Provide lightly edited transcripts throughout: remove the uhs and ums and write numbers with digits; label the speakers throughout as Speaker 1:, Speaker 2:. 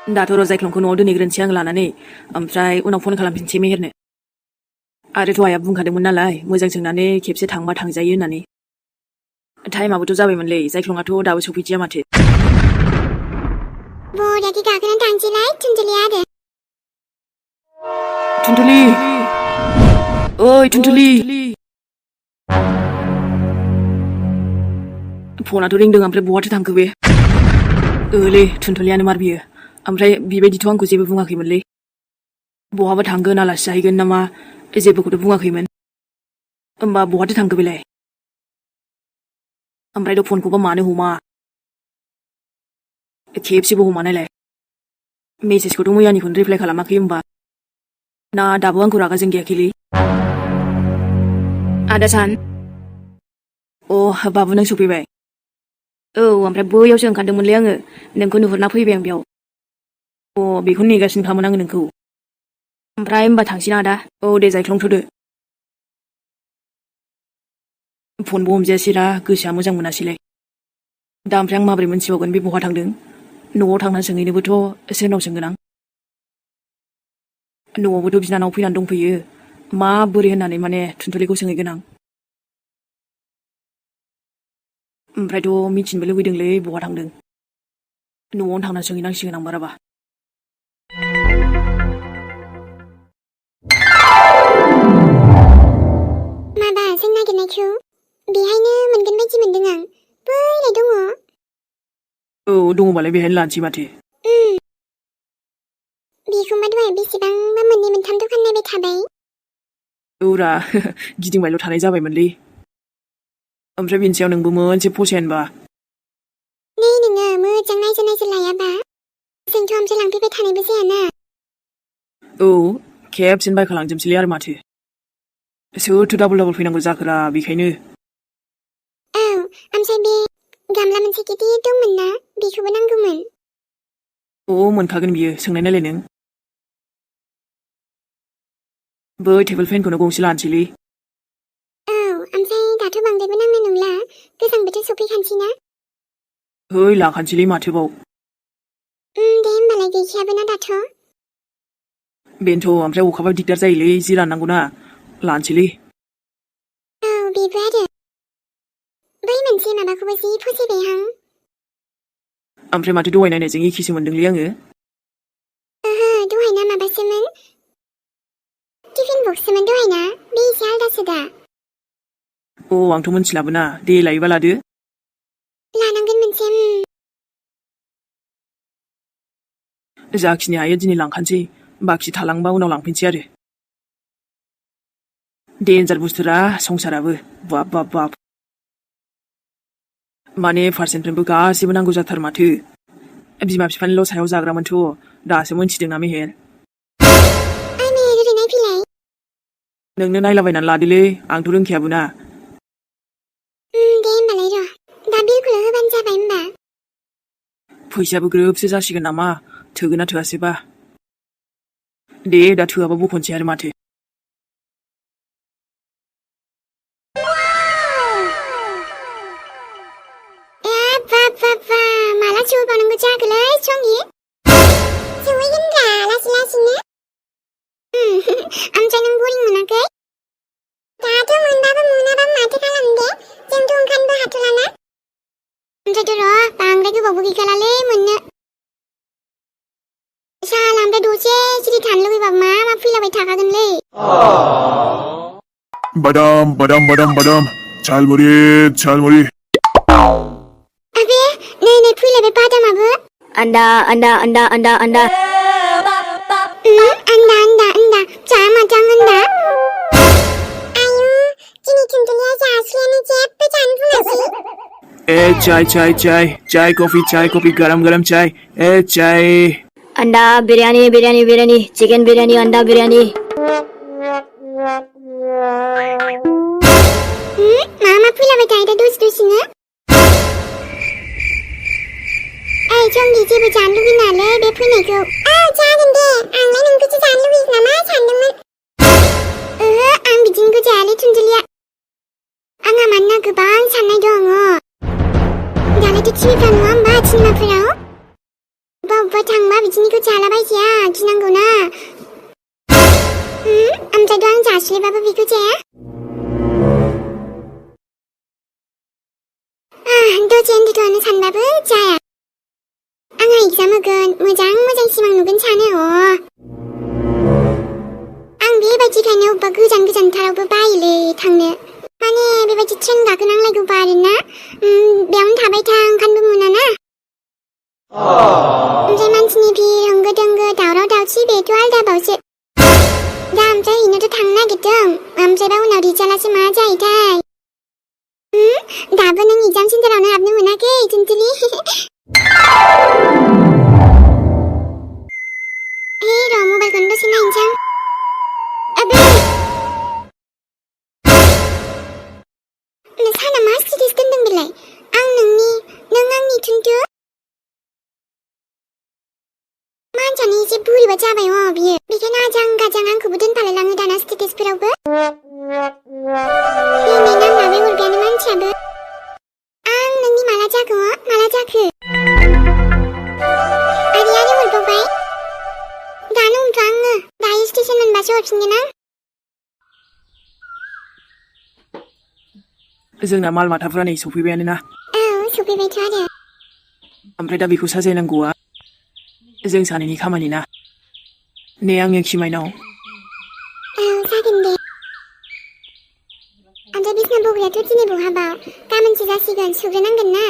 Speaker 1: दाथ' रजायख्लंखौ न'आव दोनहैग्रोनोसै आं लानानै ओमफ्राय उनाव फन खालामफिनसै मेहेरनो आरोथ' आइया बुंखादोंमोन नालाय मोजां सोंनानै खेबसे थांबा थांजायो होननानै टाइमाबोथ' जाबायमोनलै जायख्लंआथ' दाबो सफैदिया माथो
Speaker 2: बरियाखै गाखोनानै थांसैलाय टुनटुलिया आरो
Speaker 1: टुनटुलि ओइ टुनटुलि फनाथ' रिंदों ओमफ्राय बहाथो थांखो बे ओलै टुनटुलियानो मार बियो ओमफ्राय बेबायदिथ' आंखौ जेबो बुङाखैमोनलै बहाबा थांगोन आलासि जाहैगोन नामा जेबोखौथ' बुङाखैमोन होमबा बहाथो थांखो बेलाय ओमफ्रायथ' फनखौबा मानो हमा खेबसेबो हमा नायलाय मेसेजखौथ' मैयानिखौनो रिप्लाइ खालामाखै होमबा ना दाबो आंखौ रागा जोंगायाखैलै आदा सान बाबु नों सफैबाय औ ओमफ्राय बैयावसो ओंखारदोंमोनलै आङो नोंखौ नुहुरना फैबाय आं बेयाव बेखौनो नेगासिनोखामोन आङो नोंखौ ओमफ्राय होमबा थांसैना आदा औ दे जायख्लंथ'दो फनबो हमजायासैरा गोसोआ मोजां मोनासैलाय दा ओमफ्राय आं माबोरै मोनथिबावगोन बे बहा थांदों न'आव थांनानै सोंहैनोबोथ' सोरनाव सोंगोन आं न'आवबोथ' बिनानाव फैनानै दंफैयो माबोरै होननानै माने टुनटुलिखौ सोंहैगोन आं ओमफ्रायथ' मिथिनोबो लुबैदोंलै बहा थांदों न'आवनो थांनानै सोंहैनांसिगोन आं बाराबा
Speaker 2: माबा जों नागिरनायखौ बेहायनो मोनगोन बायदि मोनदों आं बैलाय दङ
Speaker 1: औ दङबालाय बेहायनो लानोसै माथो
Speaker 2: बेखौबा दहाय बेसेबांबा मोननै मोनथाम दखान नायबाय थाबाय
Speaker 1: औरा गिदिंबायल' थानाय जाबायमोनलै ओमफ्राय बेनि सायाव नोंबो मोनसे फसायानोबा
Speaker 2: नै नोङो मोजां नायजा लायाबा जोंथ' ओमफ्राय लांफैबाय थानायबो जायाना
Speaker 1: औ खेबसेनो बायखालांजोबसैलै आरो माथो सोरथो डाबल फैनांगौ जाखोरा बेखायनो
Speaker 2: औ ओमफ्राय बे गामला मोनसे गिदिर दंमोन ना बेखौबो नांगौमोन
Speaker 1: मोनखागोन बियो सोंनाय नायलाय नों बै टेबोल फेनखौनो गंसे लानोसैलै
Speaker 2: औ ओमफ्राय दाथ' बांद्रायबो नांनाय नंला गोजां बोथोर सफैखानोसैना
Speaker 1: है लाखानोसैलै माथोबाव
Speaker 2: दे होमबालाय गैखायाबो ना दाथ'
Speaker 1: बेनोथ' ओमफ्राय अखाबा दिगदार जायोलै जि राननांगौना लानोसैलै
Speaker 2: औ बेबो आरो बै मोनसे माबाखौबो जि फसायबायहां
Speaker 1: ओमफ्राय माथो दहाय नायनायजों एखेसो मोनदोंलै आङो
Speaker 2: ओहो दहायना माबासोमोन टिफिन बक्ससोमोन दहायना बे एसे आलदासो दा
Speaker 1: आंथ' मोनथिलाबोना दे लायोबा लादो
Speaker 2: लानांगोन मोनसे
Speaker 1: जाखिनि हायो दिनै लांखानोसै बाखि थालांबा उनाव लांफैनोसै आरो देन्जार बुस्थुरा संसाराबो बाब बाब बाब माने फारसेनिफ्रायबो गासैबो नांगौ जाथार माथो बिमा बिफानिल' सायाव जाग्रामोनथ' दासो मोनथिदोंना मेहेर
Speaker 2: ओरै नायफैलाय
Speaker 1: नोंनो नायलाबायनानै लादोलै आंथ' रोंखायाबो ना
Speaker 2: दे होमबालाय र' दा बिलखौल' होबानो जाबाय होमबा
Speaker 1: फैसायाबो ग्रोबसो जासिगोन नामा थोगोना थोआसैबा दे दा थोआबा बख'नोसै आरो माथो
Speaker 2: माला सौहैबावनांगौ जाखोलै संगि सौहैगोनब्रा लासैनो ओमफ्राय नों बरिं मोनाखै दाथ' मोनबाबो मोनाबा माथो खालामनो दे जोंथ' ओंखारनोबो हाथ'लाना ओमफ्रायथ' र' बांद्राय गोबावबो गैखालालै मोननो साला ओमफ्राय दसे सिरि थानो लुबैबाबो मा फैलाबाय थाखागोनलै
Speaker 3: बादाम बादाम बादाम बादाम झालमुरि झालमुरि
Speaker 2: आबे नै फैलायबाय बादामाबो
Speaker 4: Anda
Speaker 2: आन्दा आन्दा जा माथां आन्दा आयु दिनै टुनटुलिया जासैयानो जेबो जानो बुङासै
Speaker 1: चाय कॉफी गरम गरम चाय
Speaker 4: Anda biryani chicken biryani anda biryani
Speaker 2: मा फैलाबाय थायो दसेनो ओइ संगि जेबो जानो लुबैनालै बे फैनायखौ जागोन दे आंलाय नोंखौसो जानो लुबैयो नामा सानदोंमोन आं बिदिनिखौ जायालै टुनटुलिया आंहा मानोना गोबां साननाय दङ दालायथ' टिभिफ्राव नुवा होमबा सिनेमाफोराव अब्बा थांबा बिदिनिखौ जालाबायजाया गिनांगौना ओमफ्रायथ' आं जास्लायबाबो बेखौ जाया दसे उन्दुथ'नो सानबाबो जाया आंहा एगजाम होगोन मोजां सिमां नुगोन सानो आं बेबायदिखायनो अब्बा गोजानथारावबो बायोलै थांनो माने बेबायदि ट्रेन गाखोनांलायगौबा आरोना बेयावनो थाबाय था ओंखामबो मोनाना ओमफ्राय मानसिनि भिर होंगो दोंगो दावराव दावसि बेथ' आलदाबावसो दा ओमफ्राय हैनोथ' थांनो नागिरदों ओमफ्रायबा उनाव रिजाल्टआसो मा जायोथाय दाबो नों एगजाम सेन्टारावनो हाबनो मोनाखै टुनटुलि हे र' मबाइलखौनो दसे नायनोसै आबै साना मा स्टेटास दोनदों बेलाय आं नों आंनि टुनटु मानसियानो एसे बोरैबा जाबाय बियो बेखायनो आजां गाजां आंखौबो दोनफालाय लाङो दाना स्टेटासफोरावबो बेनि नांलाबाय हरबायानो मानसियाबो आं नोंनि माला जाखो आरो हरबावबाय दानो हमथ' आङो दायो स्टेसन मोनबासो हरफिनगोन आं
Speaker 1: जोंना माल माथाफ्रा नै सफैबायानो ना
Speaker 2: औ सफैबायथ' आरो
Speaker 1: ओमफ्राय दा बेखौ साजायनांगौआ जों सानैनि खामानि ना ने आंनि खिमाइनाव
Speaker 2: औ जागोन दे ओमफ्राय बिसना बग्रायाथ' दिनै बहाबाव गाबोनसो जासिगोन सुग्रोनांगोन ना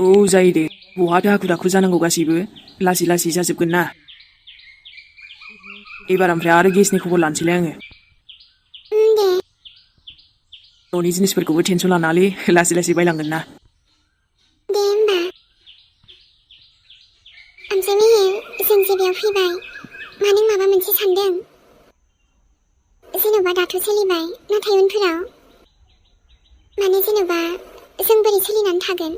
Speaker 1: औ जायो दे बहाथो हाखु दाखु जानांगौ गासैबो लासै जाजोबगोन ना एबार ओमफ्राय आरो गेसनि खबर लानोसैलाय आङो
Speaker 2: दे
Speaker 1: न'नि जिनिसफोरखौबो टेनसन लानाङालै लासै बायलांगोन ना
Speaker 2: दे होमबा ओमफ्राय मेहेर जों जे बेयाव फैबाय नों माबा मोनसे सानदों जेन'बा दाथ' सोलिबाय नाथाय उनफोराव जेन'बा जों बोरै सोलिनानै थागोन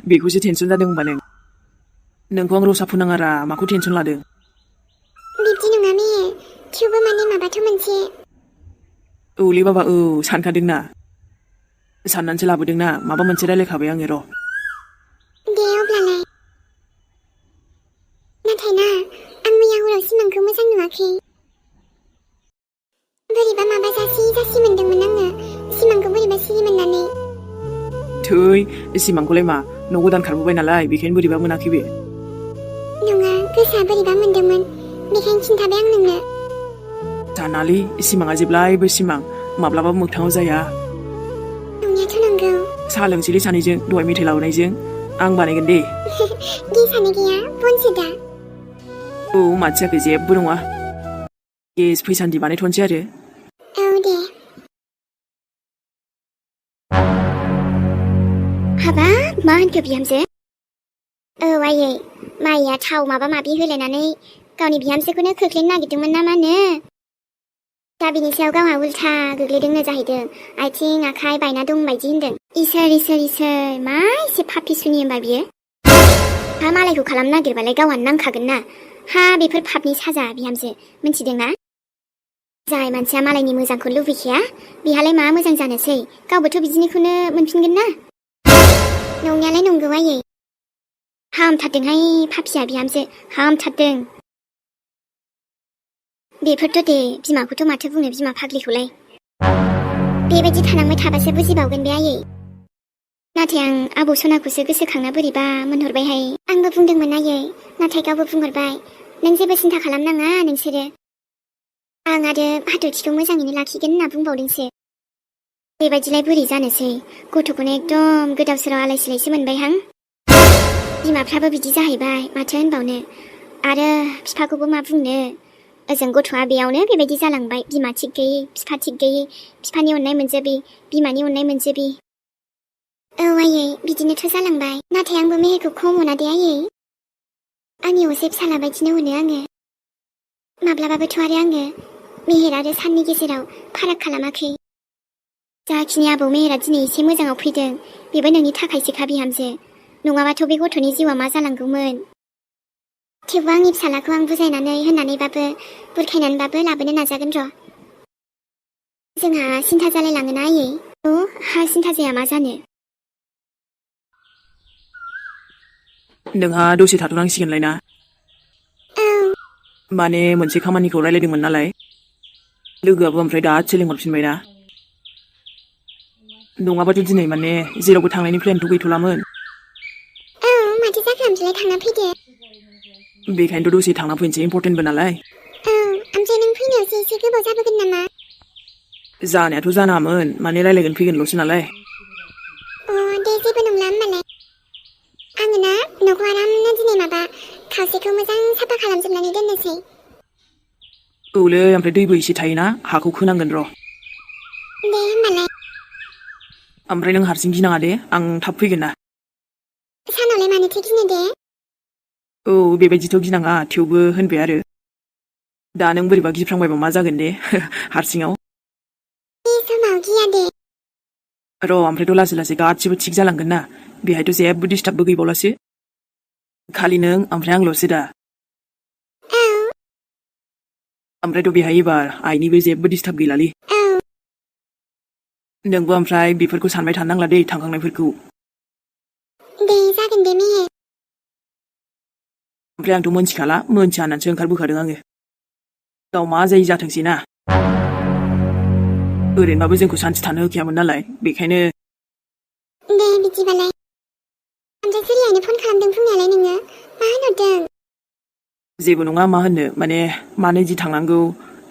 Speaker 1: बेखौसो टेनसन जादों होनबा नोंखौ आं रसा फोनाङारा माखौ टेनसन लादों
Speaker 2: बिब्दि नङा मेहेर थेवबो माबाथ' मोनसे
Speaker 1: औलै बाबा औ सानखादोंना साननानैसो लाबोदोंना माबा मोनसे रायलायखाबाय आङो र'
Speaker 2: दे अब्लालाय नाथाय ना आं मैया हराव सिमांखौ मोजां नुवाखै बोरैबा माबा जासि मोनदोंमोन आङो सिमांखौ बोरैबा सिरि मोननानै
Speaker 1: थै सिमांखौलाय मा न' गोदान खारबोबाय नालाय बेखायनो बोरैबा मोनाखै बे
Speaker 2: नङा गोसोआ बोरैबा मोनदोंमोन बेखायनो खिन्थाबाय आं नोंनो
Speaker 1: जानालै सिमाङा जेब्लायबो सिमां माब्लाबाबो मोगथाङाव जाया
Speaker 2: नंनायाथ' नंगौ
Speaker 1: साहा लोंसैलै सानैजों दहाय मेथाइ लाबोनायजों आं बानायगोन दे
Speaker 2: गेसानो गैया बनसो दा
Speaker 1: औ माथो जाखो जेबो नङा गेस फैसान्दि बानायथ'नोसै आरो
Speaker 2: औ दे
Speaker 4: हाबाब मा होनखो बिहामजो औ आयै माइया थाव माबा माबि होलायनानै गावनि बिहामजोखौनो खोख्लैनो नागिरदोंमोन ना मा होनो दा बिनि सायाव गावहा उल्था गोग्लैदोंनो जाहैदों आथिं आखाइ बायना दं बायदि होनदों इसोर मा एसे पापि सुनि होनबा बियो हा मालायखौ खालामनो नागिरबालाय गावहानो नांखागोन ना हा बेफोर पापनि साजा बिहामजो मिथिदोंना जाय मानसिया मालायनि मोजांखौ लुबैखाया बेहालाय मा मोजां जानोसै गावबोथ' बिदिनिखौनो मोनफिनगोन ना
Speaker 2: नंनायालाय नंगौ आयै
Speaker 4: हामथारदोंहाय पापिया बिहामजो हामथारदों बेफोरथ' दे बिमाखौथ' माथो बुंनो बिमा फाग्लिखौलाय
Speaker 2: बेबायदि थानांबाय थाबासो बुजिबावगोन बे आयै
Speaker 4: नाथाय आं आबौ सनाखौसो गोसोखांना बोरैबा मोनहरबायहाय
Speaker 2: आंबो बुंदोंमोन आयै नाथाय गावबो बुंहरबाय नों जेबो सिन्था खालामनाङा नोंसोरो आं आरो हाथरखिखौ मोजाङैनो लाखिगोन होनना बुंबावदोंसो
Speaker 4: बेबायदिलाय बोरै जानोसै गथ'खौनो एकदम गोदाव सोराव आलाय सिलायसो मोनबायहां बिमाफ्राबो बिदि जाहैबाय माथो होनबावनो आरो बिफाखौबो मा बुंनो ओजों गथ'आ बेयावनो बेबायदि जालांबाय बिमा थिग गैयै बिफा थिग गैयै बिफानि अननाय मोनजोबि बिमानि अननाय मोनजोबि
Speaker 2: औ आयै बिदिनोथ' जालांबाय नाथाय आंबो मेहेरखौ खम मोना दे आयै आंनि असे फिसाला बायदिनो मोनो आङो माब्लाबाबोथ' आरो आङो मेहेर आरो साननि गेजेराव फाराग खालामाखै
Speaker 4: जाखिनि आबौ मेहेरा दिनै एसे मोजाङाव फैदों बेबो नोंनि थाखायसोखा बिहामजो नङाबाथ' बे गथ'नि जिउआ मा जालांगौमोन
Speaker 2: थेवबो आंनि फिसालाखौ आं बुजायनानै होननानैबाबो बुरखायनानैबाबो लाबोनो नाजागोन र' जोंहा सिन्था जालायलाङोना आयै
Speaker 4: हा सिन्था जाया मा जानो
Speaker 1: नोंहा दसे थाथ'नांसिगोनलाय ना
Speaker 2: औ
Speaker 1: माने मोनसे खामानिखौ रायलायदोंमोन नालाय लोगोआबो ओमफ्राय दासो लिंहरफिनबाय ना नङाबाथ' दिनै माने जेरावबो थांनायनि प्लेनथ' गैथ'लामोन
Speaker 2: औ माथो जाखो ओमफ्राय थांना फैदो
Speaker 1: बेखायनोथ' दसे थांना फैनोसै इम्परटेन्टबो नालाय
Speaker 2: औ ओमफ्राय नों फैनायावसो एसे गोबाव जाबोगोन नामा
Speaker 1: जानायाथ' जानाङामोन माने रायलायगोन फैगोनल'सो नालाय
Speaker 2: अ दे जेबो नंला होमबालाय आङो ना न'खौ आरामनो दिनै माबा खावसेखौ मोजां साफा खालामजोबनानै दोननोसै
Speaker 1: औलै ओमफ्राय दैबो एसे थायोना हाखौ खोनांगोन र'
Speaker 2: दे होमबालाय
Speaker 1: ओमफ्राय नों हारसिं गिनाङा दे आं थाब फैगोन ना
Speaker 2: सानावलाय मानोथो गिनो दे
Speaker 1: औ बेबायदिथ' गिनाङा थेवबो होनबाय आरो दा नों बोरैबा गिफ्रांबायबा मा जागोन दे हारसिङाव
Speaker 2: बे समाव गिया दे
Speaker 1: र' ओमफ्रायथ' लासै लासै गासिबो थिग जालांगोन ना बेहायथ' जेबो डिस्टार्बबो गैबावलासो खालि नों ओमफ्राय आंल'सो दा
Speaker 2: औ
Speaker 1: ओमफ्रायथ' बेहाय एबार आइनिबो जेबो डिस्टार्ब गैलालै
Speaker 2: औ
Speaker 1: नोंबो ओमफ्राय बेफोरखौ सानबाय थानो नांला दै थांखांनायफोरखौ
Speaker 2: दे जागोन दे मेहेर
Speaker 1: ओमफ्राय आंथ' मोनथिखाला मोनथिया होननानैसो ओंखारबोखादों आङो गाव मा जायो जाथोंसै ना ओरैनोबाबो जोंखौ सान्थि थानो होखायामोन नालाय बेखायनो
Speaker 2: दे बिदिबालाय ओमफ्राय सोरियानो फन खालामदों बुंनायालाय नोङो मा होनहरदों
Speaker 1: जेबो नङा मा होननो माने मानो जि थांनांगौ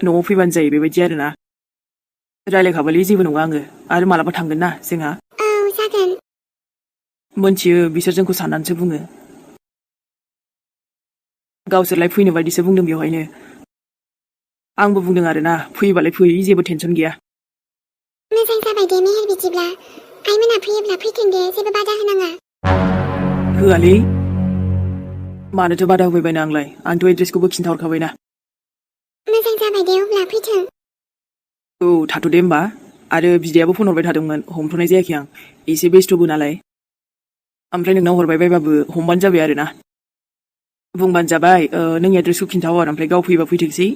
Speaker 1: न'आव फैबानो जायो बेबायदि आरोना रायलायखाबायलै जेबो नङा आङो आरो मालाबा थांगोन ना जोंहा
Speaker 2: औ जागोन
Speaker 1: मोनथियो बिसोर जोंखौ साननानैसो बुङो गावसोरलाय फैनो बायदिसो बुंदों बेवहायनो आंबो बुंदों आरोना फैयोबालाय फै जेबो टेनसन गैया
Speaker 2: मोजां जाबाय दे मेहेर बिदिब्ला आइमोना फैयोब्ला फैथों दे जेबो बादा होनाङा
Speaker 1: होआलै मानोथो बादा होफैबायना आंलाय आंथ' एड्रेसखौबो खिन्थाहरखाबायना
Speaker 2: मोजां जाबाय दे अब्ला फैथों
Speaker 1: औ थाथ' दे होमबा आरो बिदायाबो फन हरबाय थादोंमोन हमथ'नाय जायाखै आं एसे बेस्थ'बो नालाय ओमफ्राय नोंनाव हरबाय बायबाबो हमबानो जाबाय आरोना बुंबानो जाबाय नों एड्रेसखौ खिन्थाहर ओमफ्राय गाव फैबा फैथोंसै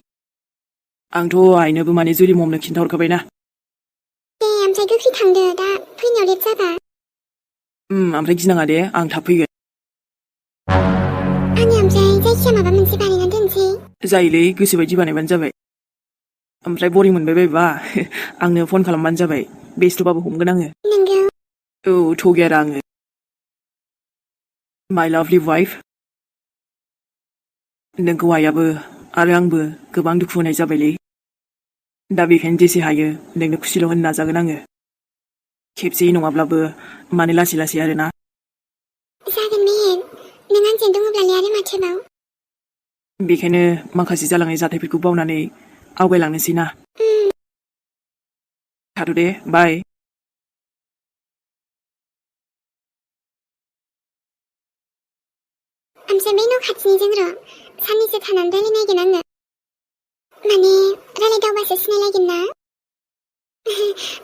Speaker 1: आंथ' आइनोबो माने जुलि ममनो खिन्थाहरखाबायना
Speaker 2: दे ओमफ्राय गोख्रै थांदो दा फैनायाव लेट जाबा
Speaker 1: ओमफ्राय गिनाङा दे आं थाब फैगोन
Speaker 2: आङो ओमफ्राय जायखिया माबा मोनसे बानायना दोनसै
Speaker 1: जायोलै गोसोबायदि बानायबानो जाबाय ओमफ्राय बरिं मोनबाय बायबा आंनो फन खालामबानो जाबाय बेस्थ'बाबो हमगोन आङो
Speaker 2: नोंगौ
Speaker 1: औ थगाया आङो माइ लाभलि वाइफ नोंखौ आइयाबो आरो आंबो गोबां दुखु होनाय जाबायलै दा बेखायनो जेसे हायो नोंनो खुसिल' होनो नाजागोन आङो खेबसेयै नङाब्लाबो माने लासै लासै आरोना
Speaker 2: जागोन मेहेर नों आंजों दङब्लालाय आरो माथोबाव
Speaker 1: बेखायनो माखासे जालांनाय जाथायफोरखौ बावनानै आवगायलांनोसै ना थाथ' दे बाय
Speaker 2: ओमफ्राय बै न' खाथिनिजों र' साननैसो थानानै रायलायनायगोन आङो माने रायलायदावबासो सिनायलायगोन ना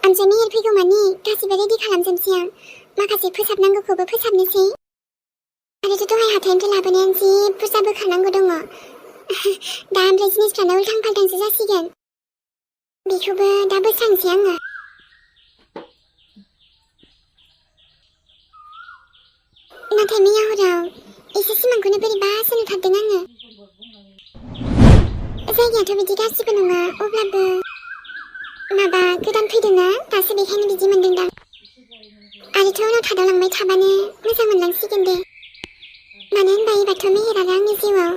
Speaker 2: ओमफ्राय मेहेर फैगौ मानि गासिबो रेडि खालामजोबसै आं माखासे फोसाबनांगौखौबो फोसाबनोसै आरोथ' दहाय हाथाइनिफ्राय लाबोनायानो जि बुरजा बोखारनांगौ दङ दा ओमफ्राय जिनिसफ्रानो उल्थां फाल्थांसो जासिगोन बेखौबो दा बोस्रांसै आङो नाथाय मैया हराव एसे सिमांखौनो बोरैबासो नुथारदों आङो जायगायाथ' बिदि गाज्रिबो नङा अब्लाबो माबा गोदान फैदोंना दासो बेखायनो बिदि मोनदोंदां आरोथ' उनाव थादावलांबाय थाबानो मोजां मोनलांसिगोन दे मानो होनबा एबारथ' मेहेर आरो आंनि जिउआव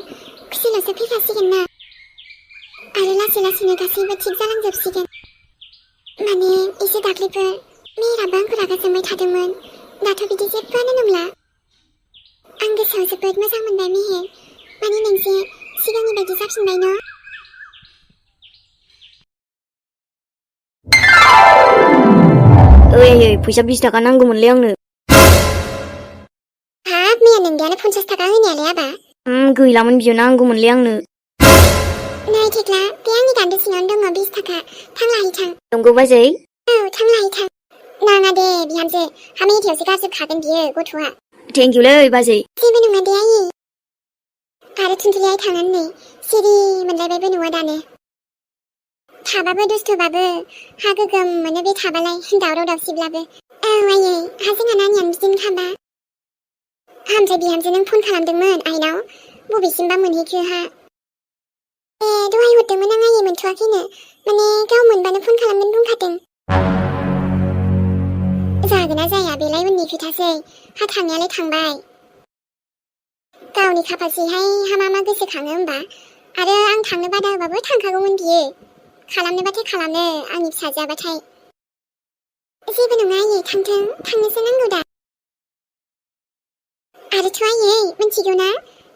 Speaker 2: खुसिल'सो फैखासिगोन ना आरो लासै लासैनो गासैबो थिग जालांजोबसिगोन माने एसे दाख्लैफोर मेहेराबो आंखौ रागा जोंबाय थादोंमोन दाथ' बिदि जेबोआनो नंला आं गोसोआव जोबोद मोजां मोनबाय मेहेर माने नोंजे सिगांनि बायदि जाफिनबाय न
Speaker 5: ओइ फैसा 20 थाखा नांगौमोनलै आंनो
Speaker 2: हाब मैया नोंदायानो 50 थाखा होनायालाय आबा
Speaker 5: गैलामोन बियो नांगौमोनलै आंनो
Speaker 2: नै थेख्ला बे आंनि गान्दो सिङावनो दङ 20 थाखा थां लाहैथां
Speaker 5: नंगौ बाजै
Speaker 2: औ थां लाहैथां नाङा दे बिहामजो हा मेथायावसो गारजोबखागोन बियो गथ'आ
Speaker 5: थेंकिउलै बाजै
Speaker 2: जेबो नङा दे आयै आरो थुनथुलियाय थांनानै नै सिरि मोनलायबायबो न'आ दानो थाबाबो दुस्थ'बाबो हा गोगोम मोनो बे थाबालाय दावराव दावसिब्लाबो औ आयै हा जोंहा नानियानो बिदिनो खाबा हा ओमफ्राय बिहामजो नों फन खालामदोंमोन आइनाव बबेसिमबा मोनहैखो हा दहाय हरदोंमोन आं आयै मोनथ'वाखैनो माने गाव मोनबानो फन खालामगोन बुंखादों जागोन ना जाया बेलाय उननि खोथासै हा थांनायालाय थांबाय गावनि खाफालसैहाय हा मा गोसोखाङो होमबा आरो आं थांनो बादा होबाबो थांखागौमोन बियो खालामनोबाथाय खालामो आंनि फिसाजोआबाथाय जेबो नङा आयै थांथों थांनोसो नांगौ दा आरोथ' आयै मिथिगौ ना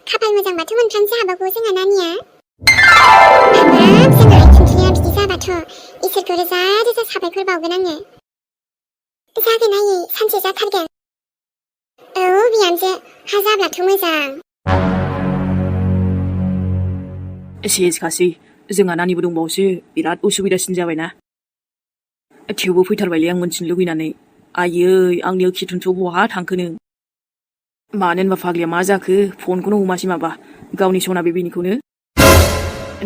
Speaker 2: खाफाल मोजांबाथ' मोनथामसो हाबाखौ जोंहा नानिया हाबाब जोंहा थुनथुलिया बिदि जाबाथ' इसोरखौ रोजा रोजा साबायखर बावगोन आङो जागोन आयै सानसे जाथारगोन औ बिहामजो हा जाब्लाथ' मोजां
Speaker 1: सेसखासै जोंहा नानिबो दंबावोसो बिराद उसुबिदासिन जाबायना थेवबो फैथारबायलै आं मोनथिनो लुगैनानै आयै आंनि खिथुनथ' बहा थांखो नों मानो होनबा फाग्लिया मा जाखो फनखौनो हमासै माबा गावनि सना बेबिनिखौनो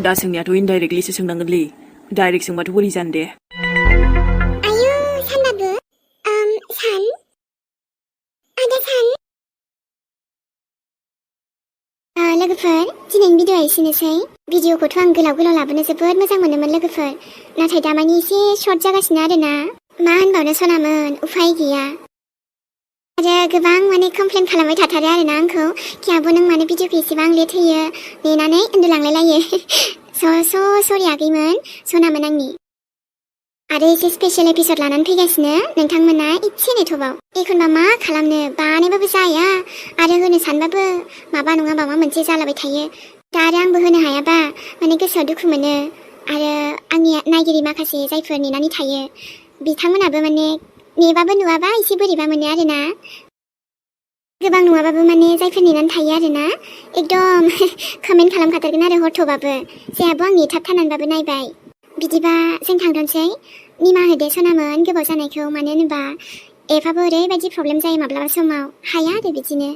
Speaker 1: दा सोंनायाथ' इनडाइरेक्टलिसो सोंनांगोनलै डाइरेक्ट सोंबाथ' बोरै जानो दे
Speaker 2: आयौ सानबाबो सान आदा सान लोगोफोर दिनैनि भिडिअ'आ एसेनोसै भिडिअ'खौथ' आं गोलाव लाबोनो जोबोद मोजां मोनोमोन लोगोफोर नाथाय दामानि एसे सर्ट जागासिनो आरोना मा होनबावनो सनामोन उफाय गैया आरो गोबां माने कमप्लेन खालामबाय थाथारो आरोना आंखौ कि आब' नों मानो भिडिअ'खौ एसेबां लेट होयो नेनानै उन्दुलांलायलायो स' सरि आगैमोन सनामोन आंनि आरो एसे स्पेशल एपिसड लानानै फैगासिनो नोंथांमोना एसे नेथ'बाव एखनबा मा खालामनो बानायबाबो जाया आरो होनो सानबाबो माबा नङा माबा मोनसे जालाबाय थायो दा आरो आंबो होनो हायाबा माने गोसोआव दुखु मोनो आरो आंनि नायगिरि माखासे जायफोर नेनानै थायो बिथांमोनाबो माने नेबाबो नुवाबा एसे बोरैबा मोनो आरोना गोबां नङाबाबो माने जायफोर नेनानै थायो आरोना एकदम कमेन्ट खालामखाथारगोन आरो हरथ'बाबो जायाबो आं नेथाबथारनानैबाबो नायबाय बिदिबा जों थांथ'नोसै निमाहा होदो सनामोन गोबाव जानायखौ मानो होनोबा एपआबो ओरैबायदि प्रब्लेम जायो माब्लाबा समाव हाया आरो बिदिनो